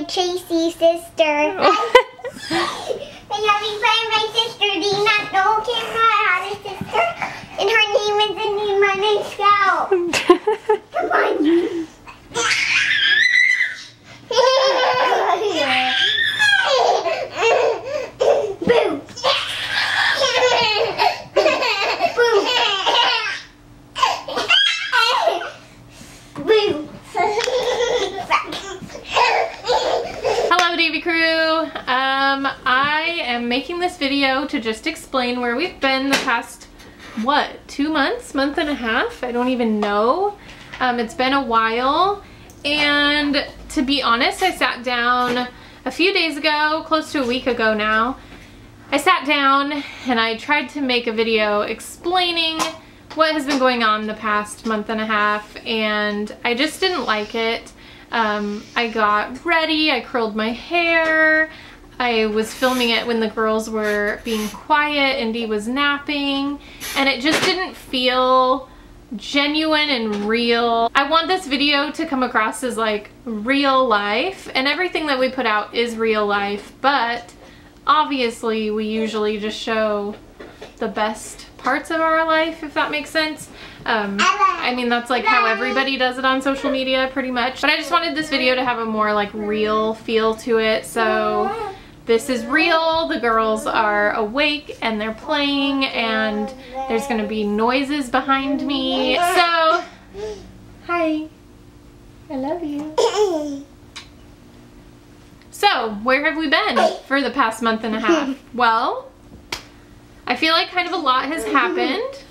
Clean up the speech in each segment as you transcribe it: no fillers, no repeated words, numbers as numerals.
Tracy's sister. And having fun with my sister. Do you not know Kim had a sister? And her name is my name's Scout. Come on. Boo. Hello DavyCrew. I am making this video to just explain where we've been the past, what, 2 months? Month and a half? I don't even know. It's been a while, and to be honest, I sat down a few days ago, close to a week ago now. I sat down and I tried to make a video explaining what has been going on the past month and a half, and I just didn't like it. I got ready, I curled my hair, I was filming it when the girls were being quiet, Indy was napping, and it just didn't feel genuine and real. I want this video to come across as like real life, and everything that we put out is real life, but obviously we usually just show the best parts of our life, if that makes sense. I mean, that's like how everybody does it on social media pretty much, but I just wanted this video to have a more like real feel to it. So this is real, the girls are awake and they're playing, and there's gonna be noises behind me. So, hi, I love you. So, where have we been for the past month and a half? Well, I feel like kind of a lot has happened.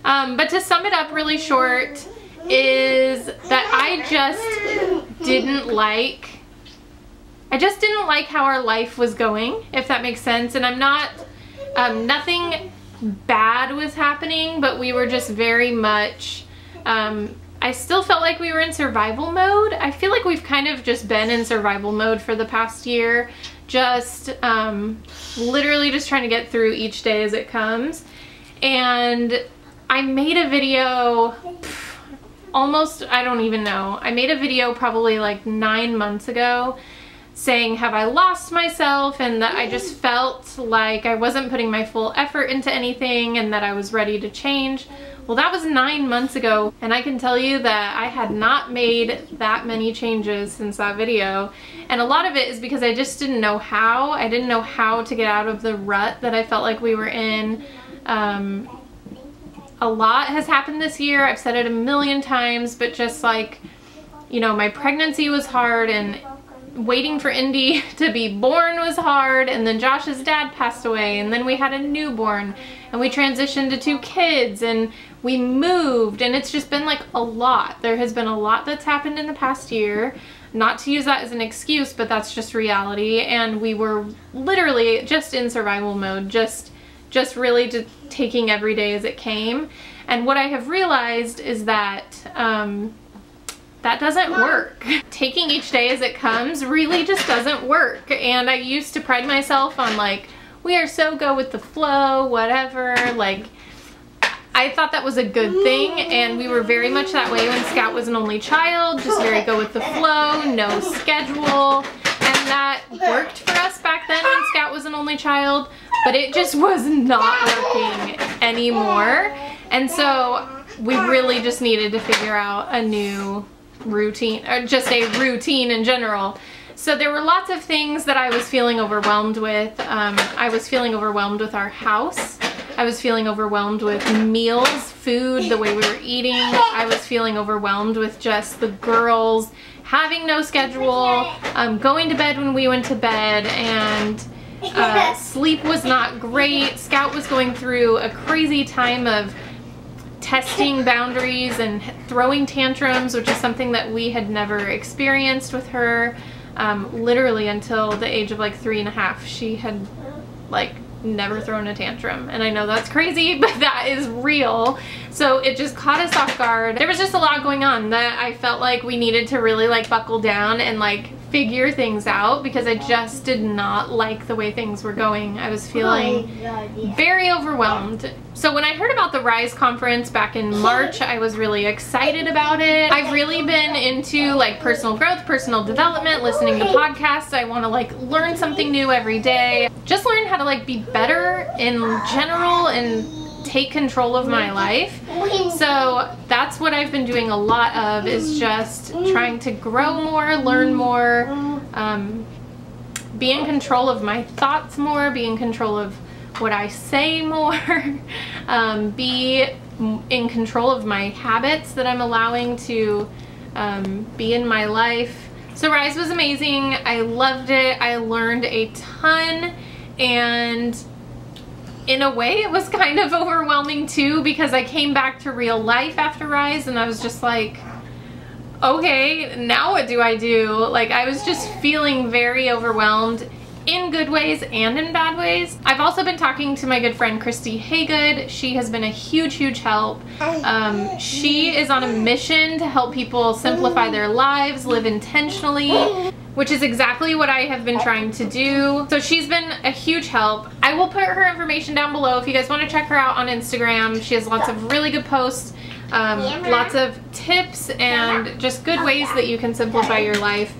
But to sum it up really short is that I just didn't like how our life was going, if that makes sense. And I'm not, nothing bad was happening, but we were just very much, I still felt like we were in survival mode. I feel like we've kind of just been in survival mode for the past year, just literally just trying to get through each day as it comes. And I made a video almost, I don't even know, I made a video probably like 9 months ago saying, have I lost myself, and that I just felt like I wasn't putting my full effort into anything and that I was ready to change. Well, that was 9 months ago, and I can tell you that I had not made that many changes since that video. And a lot of it is because I just didn't know how. I didn't know how to get out of the rut that I felt like we were in. A lot has happened this year. I've said it a million times, but just like, you know, my pregnancy was hard, and waiting for Indy to be born was hard, and then Josh's dad passed away, and then we had a newborn, and we transitioned to 2 kids, and we moved, and it's just been like a lot. There has been a lot that's happened in the past year. Not to use that as an excuse, but that's just reality, and we were literally just in survival mode, just really just taking every day as it came. And what I have realized is that that doesn't work. Taking each day as it comes really just doesn't work. And I used to pride myself on like, we are so go with the flow, whatever. Like, I thought that was a good thing, and we were very much that way when Scout was an only child, just very go with the flow, no schedule. And that worked for us back then when Scout was an only child, but it just was not working anymore. And so we really just needed to figure out a new routine, or just a routine in general. So there were lots of things that I was feeling overwhelmed with. I was feeling overwhelmed with our house. I was feeling overwhelmed with meals, food, the way we were eating. I was feeling overwhelmed with just the girls having no schedule, going to bed when we went to bed, and sleep was not great. Scout was going through a crazy time of testing boundaries and throwing tantrums, which is something that we had never experienced with her. Literally until the age of like 3.5, she had like never thrown a tantrum. And I know that's crazy, but that is real. So it just caught us off guard. There was just a lot going on that I felt like we needed to really like buckle down and like figure things out because I just did not like the way things were going. I was feeling very overwhelmed. So when I heard about the Rise conference back in March, I was really excited about it. I've really been into like personal growth, personal development, listening to podcasts. I want to like learn something new every day. Just learn how to like be better in general and take control of my life. So that's what I've been doing a lot of, is just trying to grow more, learn more, be in control of my thoughts more, be in control of what I say more, be in control of my habits that I'm allowing to be in my life. So Rise was amazing. I loved it. I learned a ton, and in a way it was kind of overwhelming too, because I came back to real life after Rise and I was just like, okay, now what do I do? Like, I was just feeling very overwhelmed in good ways and in bad ways. I've also been talking to my good friend Christy Haygood. She has been a huge help. She is on a mission to help people simplify their lives, live intentionally, which is exactly what I have been trying to do. So she's been a huge help. I will put her information down below if you guys want to check her out on Instagram. She has lots of really good posts, lots of tips, and just good ways that you can simplify your life.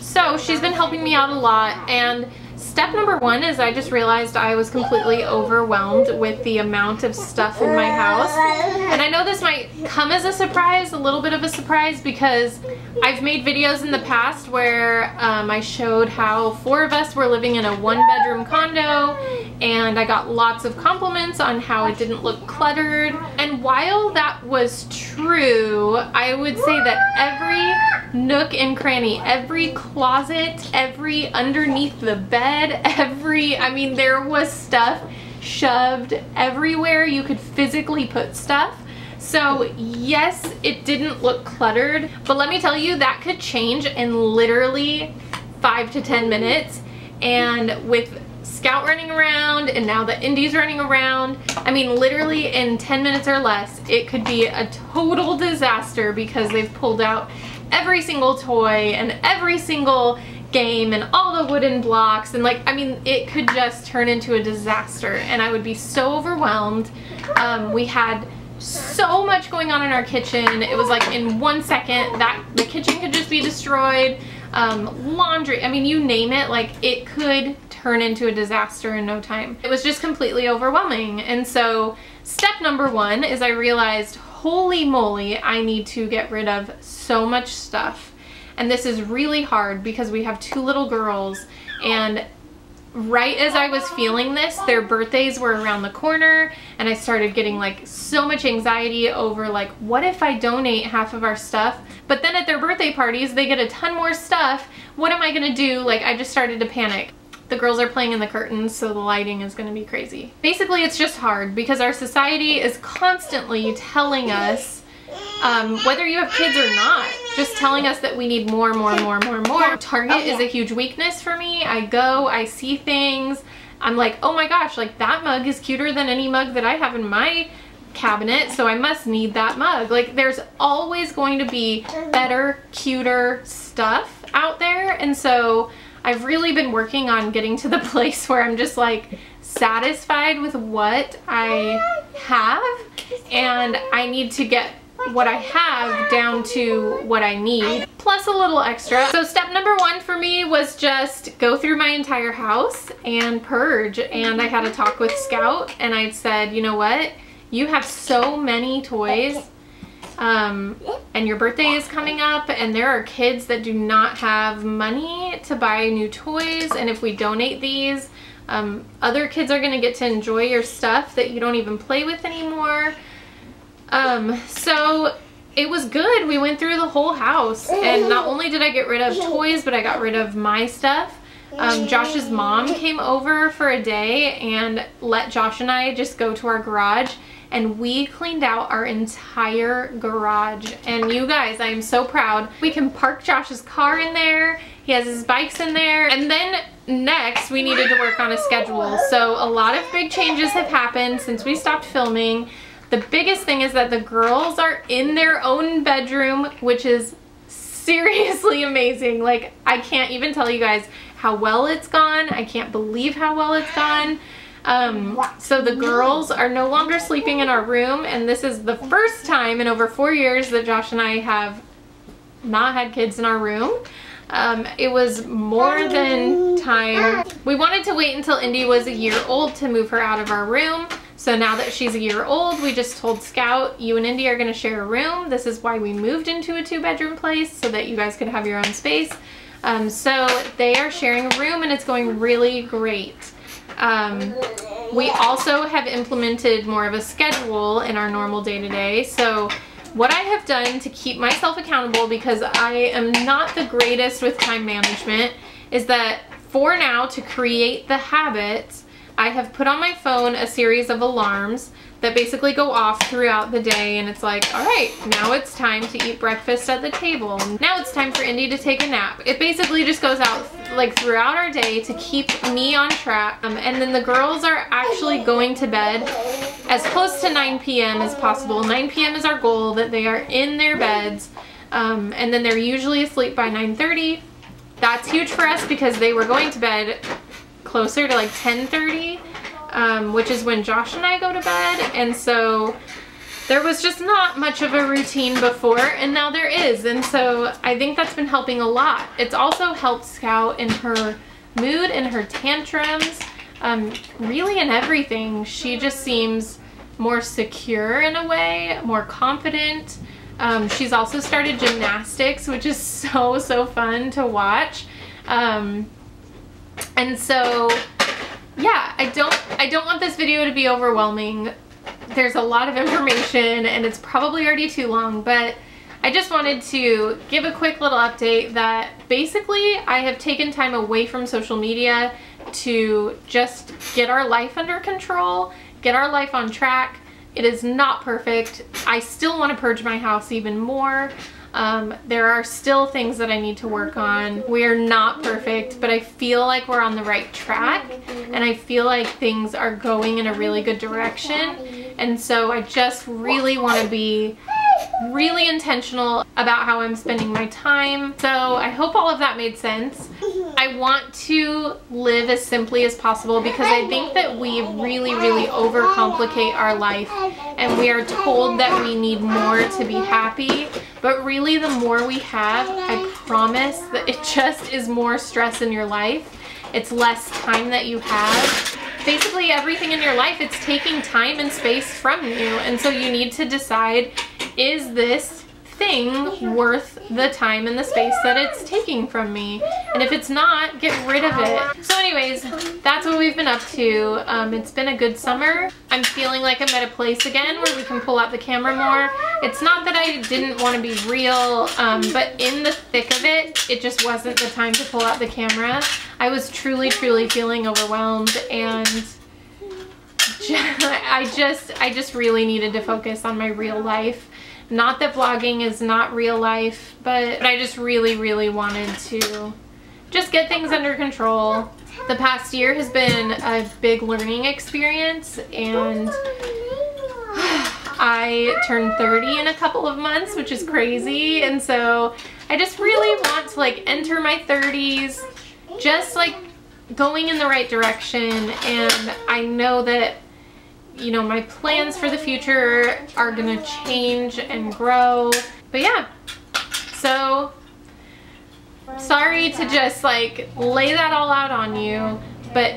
So she's been helping me out a lot, and step number one is I just realized I was completely overwhelmed with the amount of stuff in my house. And I know this might come as a surprise, a little bit of a surprise, because I've made videos in the past where I showed how 4 of us were living in a 1-bedroom condo, and I got lots of compliments on how it didn't look cluttered. And while that was true, I would say that every nook and cranny, every closet, every underneath the bed, I mean, there was stuff shoved everywhere you could physically put stuff. So yes, it didn't look cluttered, but let me tell you, that could change in literally 5 to 10 minutes. And with Scout running around and now the Indy's running around, I mean, literally in 10 minutes or less, it could be a total disaster because they've pulled out every single toy and every single game and all the wooden blocks, and like, I mean, it could just turn into a disaster and I would be so overwhelmed. We had so much going on in our kitchen. It was like in 1 second that the kitchen could just be destroyed. Laundry, I mean, you name it, like it could turn into a disaster in no time. It was just completely overwhelming. And so step number one is I realized, holy moly, I need to get rid of so much stuff. And this is really hard because we have 2 little girls, and right as I was feeling this, their birthdays were around the corner, and I started getting like so much anxiety over like, what if I donate half of our stuff, but then at their birthday parties they get a ton more stuff. What am I gonna do? Like, I just started to panic. The girls are playing in the curtains, so the lighting is gonna be crazy. Basically, it's just hard because our society is constantly telling us, whether you have kids or not, just telling us that we need more. Target is a huge weakness for me. I go, I see things, I'm like, oh my gosh, like that mug is cuter than any mug that I have in my cabinet, so I must need that mug. Like, there's always going to be better, cuter stuff out there, and so I've really been working on getting to the place where I'm just like satisfied with what I have, and I need to get what I have down to what I need, plus a little extra. So step number one for me was just go through my entire house and purge. And I had a talk with Scout, and I said, you know what? You have so many toys, and your birthday is coming up, and there are kids that do not have money to buy new toys, and if we donate these, other kids are gonna get to enjoy your stuff that you don't even play with anymore. So it was good. We went through the whole house, and not only did I get rid of toys, but I got rid of my stuff. Josh's mom came over for a day and let Josh and I just go to our garage, and we cleaned out our entire garage. And you guys, I am so proud. We can park Josh's car in there. He has his bikes in there. And then next we needed to work on a schedule. So a lot of big changes have happened since we stopped filming. The biggest thing is that the girls are in their own bedroom, which is seriously amazing. Like, I can't even tell you guys how well it's gone. I can't believe how well it's gone. So the girls are no longer sleeping in our room, and this is the first time in over 4 years that Josh and I have not had kids in our room. It was more than time. We wanted to wait until Indy was a year old to move her out of our room. So now that she's a year old, we just told Scout, you and Indy are going to share a room. This is why we moved into a 2-bedroom place, so that you guys could have your own space. So they are sharing a room, and it's going really great. We also have implemented more of a schedule in our normal day-to-day. So what I have done to keep myself accountable, because I am not the greatest with time management, is that for now, to create the habits, I have put on my phone a series of alarms that basically go off throughout the day, and it's like, all right, now it's time to eat breakfast at the table. Now it's time for Indy to take a nap. It basically just goes out like throughout our day to keep me on track. And then the girls are actually going to bed as close to 9 p.m. as possible. 9 p.m. is our goal, that they are in their beds, and then they're usually asleep by 9:30. That's huge for us because they were going to bed closer to like 10:30. Which is when Josh and I go to bed, and so there was just not much of a routine before, and now there is, and so I think that's been helping a lot. It's also helped Scout in her mood and her tantrums, really in everything. She just seems more secure in a way, more confident. She's also started gymnastics, which is so fun to watch, and so yeah, I don't want this video to be overwhelming. There's a lot of information and it's probably already too long, but I just wanted to give a quick little update that basically I have taken time away from social media to just get our life under control, get our life on track. It is not perfect. I still want to purge my house even more. There are still things that I need to work on. We are not perfect, but I feel like we're on the right track, and I feel like things are going in a really good direction. And so I just really want to be really intentional about how I'm spending my time. So I hope all of that made sense. I want to live as simply as possible because I think that we really overcomplicate our life, and we are told that we need more to be happy, but really the more we have, I promise that it just is more stress in your life. It's less time that you have. Basically everything in your life, it's taking time and space from you, and so you need to decide, is this thing worth the time and the space that it's taking from me? And if it's not, get rid of it. So anyways, that's what we've been up to. It's been a good summer. I'm feeling like I'm at a place again where we can pull out the camera more. It's not that I didn't want to be real, but in the thick of it, it just wasn't the time to pull out the camera. I was truly feeling overwhelmed, and I just really needed to focus on my real life. Not that vlogging is not real life, but I just really wanted to just get things under control. The past year has been a big learning experience, and I turned 30 in a couple of months, which is crazy, and so I just really want to like enter my 30s just like going in the right direction. And I know that, you know, my plans for the future are gonna change and grow. But yeah, so sorry to just like lay that all out on you, but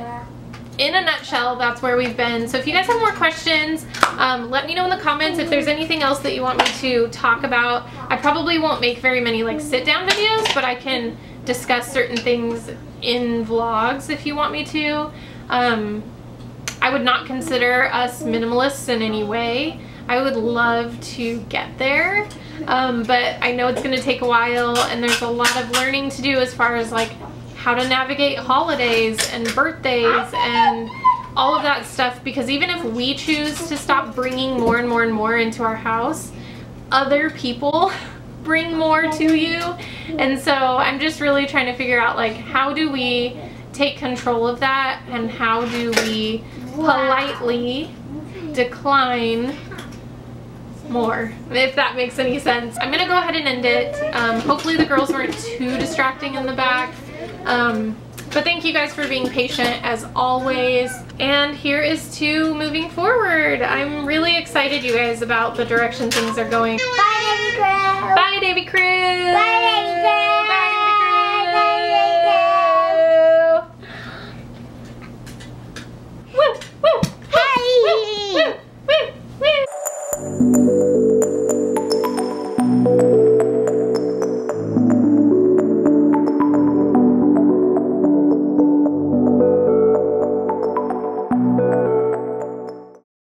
in a nutshell, that's where we've been. So if you guys have more questions, let me know in the comments if there's anything else that you want me to talk about. I probably won't make very many like sit down videos, but I can discuss certain things in vlogs if you want me to. I would not consider us minimalists in any way. I would love to get there, but I know it's going to take a while, and there's a lot of learning to do as far as like how to navigate holidays and birthdays and all of that stuff, because even if we choose to stop bringing more and more into our house, other people bring more to you. And so I'm just really trying to figure out like, how do we take control of that, and how do we politely decline more, if that makes any sense. I'm gonna go ahead and end it. Hopefully the girls weren't too distracting in the back. But thank you guys for being patient as always. And here is to moving forward. I'm really excited, you guys, about the direction things are going. Bye, DavyCrew. Bye, DavyCrew. Bye, DavyCrew.